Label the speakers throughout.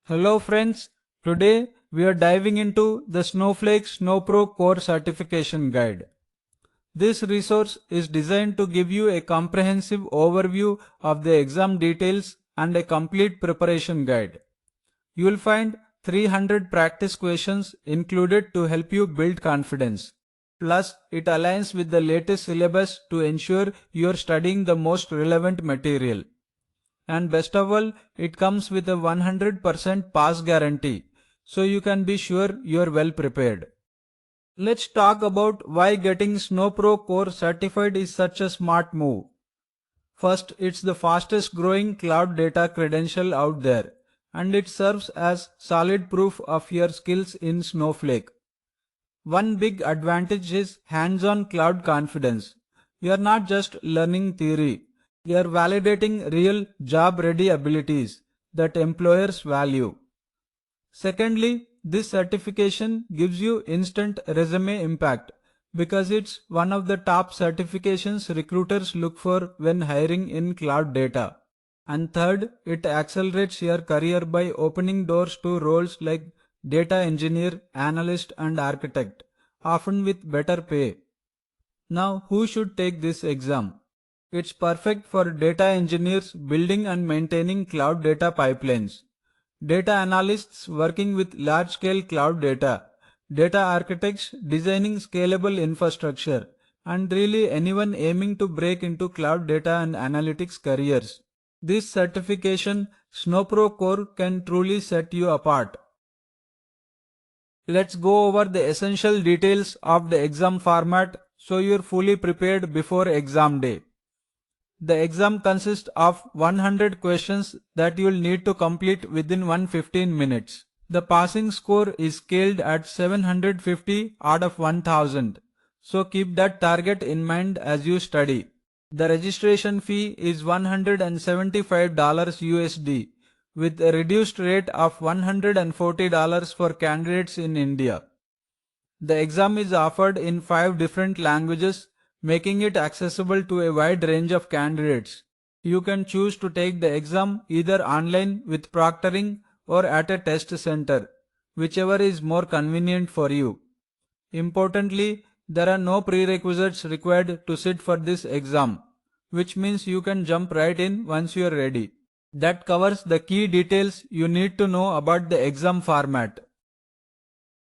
Speaker 1: Hello friends, today we are diving into the Snowflake SnowPro Core Certification Guide. This resource is designed to give you a comprehensive overview of the exam details and a complete preparation guide. You will find 300 practice questions included to help you build confidence. Plus, it aligns with the latest syllabus to ensure you are studying the most relevant material. And best of all, it comes with a 100% pass guarantee, so you can be sure you are well prepared. Let's talk about why getting SnowPro Core certified is such a smart move. First, it's the fastest growing cloud data credential out there, and it serves as solid proof of your skills in Snowflake. One big advantage is hands-on cloud confidence. You are not just learning theory, you are validating real job-ready abilities that employers value. Secondly, this certification gives you instant resume impact because it's one of the top certifications recruiters look for when hiring in cloud data. And third, it accelerates your career by opening doors to roles like data engineer, analyst, and architect, often with better pay. Now, who should take this exam? It's perfect for data engineers building and maintaining cloud data pipelines, data analysts working with large-scale cloud data architects designing scalable infrastructure, and really anyone aiming to break into cloud data and analytics careers. This certification, SnowPro Core, can truly set you apart. Let's go over the essential details of the exam format so you're fully prepared before exam day. The exam consists of 100 questions that you'll need to complete within 115 minutes. The passing score is scaled at 750 out of 1000, so keep that target in mind as you study. The registration fee is $175 USD with a reduced rate of $140 for candidates in India. The exam is offered in 5 different languages, making it accessible to a wide range of candidates. You can choose to take the exam either online with proctoring or at a test center, whichever is more convenient for you. Importantly, there are no prerequisites required to sit for this exam, which means you can jump right in once you are ready. That covers the key details you need to know about the exam format.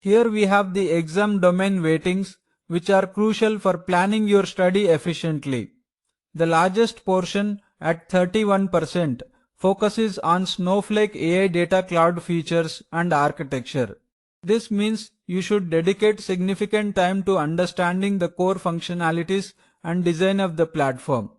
Speaker 1: Here we have the exam domain weightings, which are crucial for planning your study efficiently. The largest portion, at 31%, focuses on Snowflake AI data cloud features and architecture. This means you should dedicate significant time to understanding the core functionalities and design of the platform.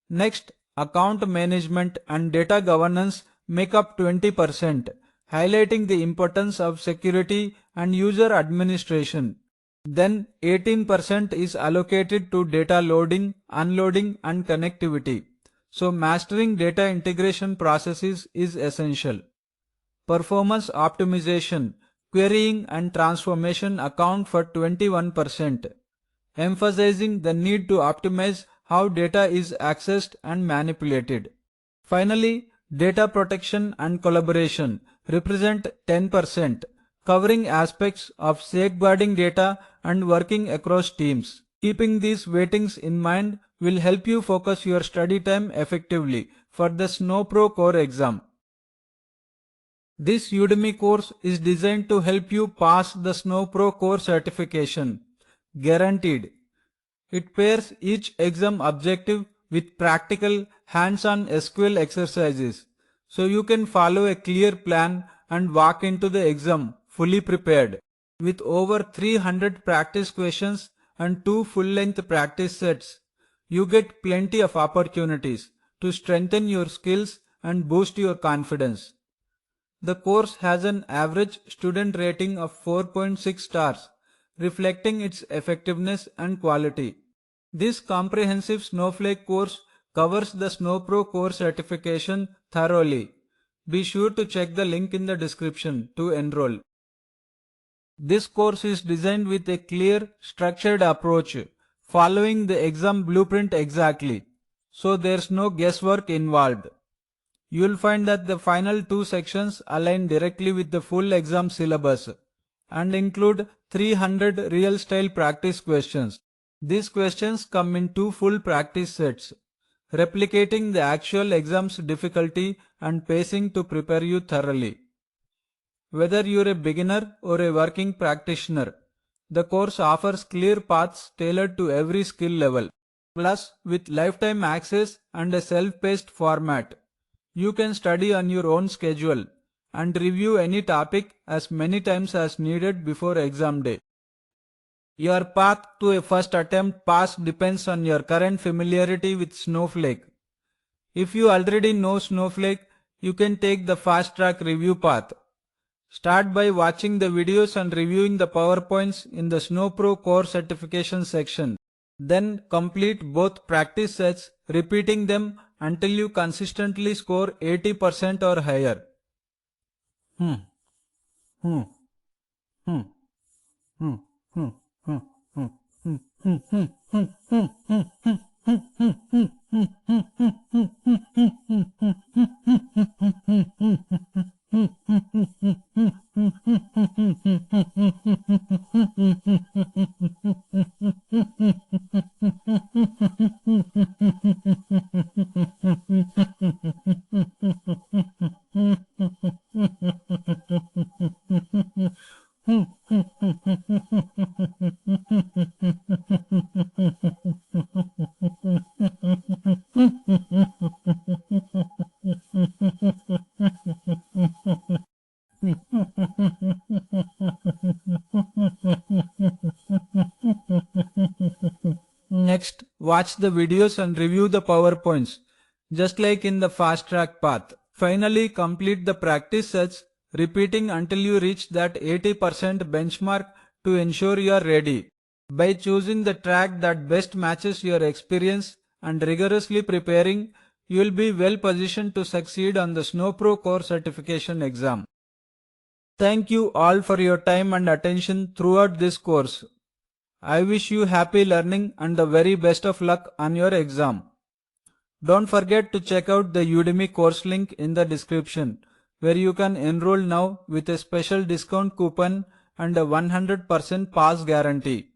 Speaker 1: Next, account management and data governance make up 20%, highlighting the importance of security and user administration. Then 18% is allocated to data loading, unloading, and connectivity. So mastering data integration processes is essential. Performance optimization, querying, and transformation account for 21%, emphasizing the need to optimize how data is accessed and manipulated. Finally, data protection and collaboration represent 10%, covering aspects of safeguarding data and working across teams. Keeping these weightings in mind will help you focus your study time effectively for the SnowPro Core exam. This Udemy course is designed to help you pass the SnowPro Core certification, guaranteed. It pairs each exam objective with practical hands-on SQL exercises, so you can follow a clear plan and walk into the exam fully prepared. With over 300 practice questions and 2 full-length practice sets, you get plenty of opportunities to strengthen your skills and boost your confidence. The course has an average student rating of 4.6 stars, reflecting its effectiveness and quality. This comprehensive Snowflake course covers the SnowPro Core certification thoroughly. Be sure to check the link in the description to enroll. This course is designed with a clear, structured approach, following the exam blueprint exactly, so there's no guesswork involved. You'll find that the final two sections align directly with the full exam syllabus and include 300 real-style practice questions. These questions come in two full practice sets, replicating the actual exam's difficulty and pacing to prepare you thoroughly. Whether you're a beginner or a working practitioner, the course offers clear paths tailored to every skill level. Plus, with lifetime access and a self-paced format, you can study on your own schedule and review any topic as many times as needed before exam day. Your path to a first attempt pass depends on your current familiarity with Snowflake. If you already know Snowflake, you can take the fast track review path. Start by watching the videos and reviewing the PowerPoints in the SnowPro core certification section. Then complete both practice sets, repeating them until you consistently score 80% or higher. Next, watch the videos and review the PowerPoints, just like in the fast track path. Finally, complete the practice sets, repeating until you reach that 80% benchmark to ensure you are ready. By choosing the track that best matches your experience and rigorously preparing, you will be well positioned to succeed on the SnowPro core certification exam. Thank you all for your time and attention throughout this course. I wish you happy learning and the very best of luck on your exam. Don't forget to check out the Udemy course link in the description, where you can enroll now with a special discount coupon and a 100% pass guarantee.